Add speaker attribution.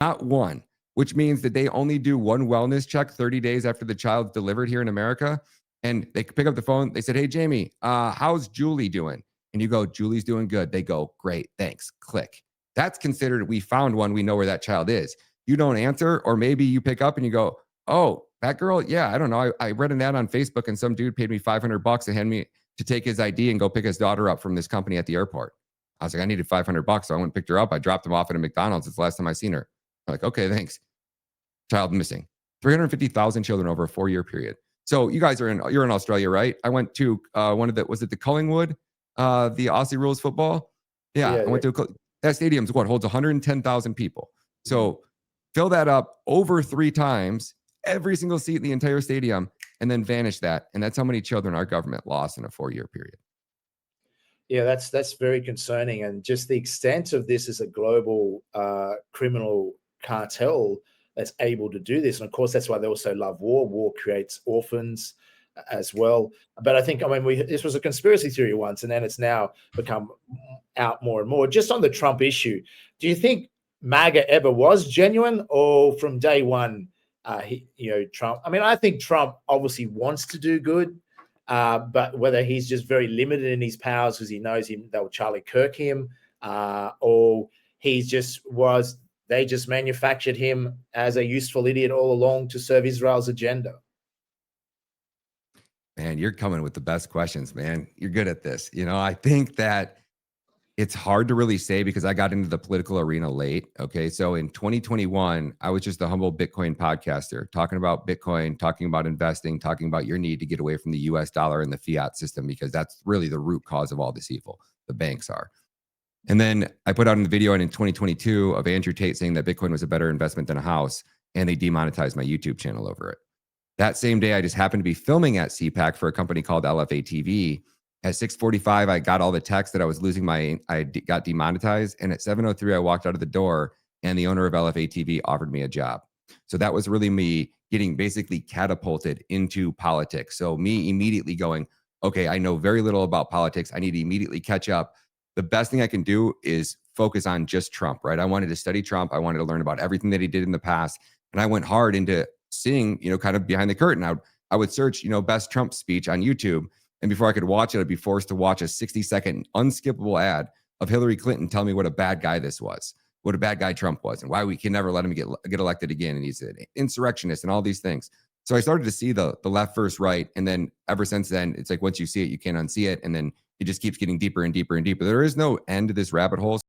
Speaker 1: Not one, which means that they only do one wellness check 30 days after the child's delivered here in America. And they pick up the phone. They said, "Hey, Jamie, how's Julie doing?" And you go, "Julie's doing good." They go, "Great, thanks." Click. That's considered we found one. We know where that child is. You don't answer, or maybe you pick up and you go, "Oh, that girl, yeah, I don't know. I read an ad on Facebook and some dude paid me $500 to hand me to take his ID and go pick his daughter up from this company at the airport." I was like, I needed $500. So I went and picked her up. I dropped him off at a McDonald's. It's the last time I seen her. I'm like, okay, thanks. Child missing. 350,000 children over a 4-year period. So you guys you're in Australia, right? I went to one of was it the Collingwood, the Aussie rules football? Yeah,
Speaker 2: Yeah,
Speaker 1: I went to that stadium's holds 110,000 people.
Speaker 2: yeah.
Speaker 1: So fill that up over 3 times, every single seat in the entire stadium, and then vanish that. And that's how many children our government lost in a 4-year period.
Speaker 2: Yeah, that's very concerning, and just the extent of this as a global criminal cartel that's able to do this. And of course, that's why they also love war. War creates orphans as well. But I think, I mean, this was a conspiracy theory once, and then it's now become out more and more. Just on the Trump issue, do you think MAGA ever was genuine, or from day one, Trump? I mean, I think Trump obviously wants to do good. But whether he's just very limited in his powers because he knows they'll Charlie Kirk him, or they just manufactured him as a useful idiot all along to serve Israel's agenda.
Speaker 1: Man, you're coming with the best questions, man. You're good at this. I think that it's hard to really say because I got into the political arena late. Okay. So in 2021, I was just a humble Bitcoin podcaster talking about Bitcoin, talking about investing, talking about your need to get away from the US dollar and the fiat system, because that's really the root cause of all this evil. The banks are. And then I put out a video in 2022 of Andrew Tate saying that Bitcoin was a better investment than a house, and they demonetized my YouTube channel over it. That same day, I just happened to be filming at CPAC for a company called LFA TV. At 6:45, I got all the text that I was losing got demonetized. And at 7:03, I walked out of the door and the owner of LFA TV offered me a job. So that was really me getting basically catapulted into politics. So me immediately going, okay, I know very little about politics. I need to immediately catch up. The best thing I can do is focus on just Trump, right? I wanted to study Trump. I wanted to learn about everything that he did in the past. And I went hard into seeing, kind of behind the curtain. I would search, best Trump speech on YouTube. And before I could watch it, I'd be forced to watch a 60-second unskippable ad of Hillary Clinton tell me what a bad guy this was, what a bad guy Trump was, and why we can never let him get elected again. And he's an insurrectionist and all these things. So I started to see the left versus right. And then ever since then, it's like once you see it, you can't unsee it. And then it just keeps getting deeper and deeper and deeper. There is no end to this rabbit hole.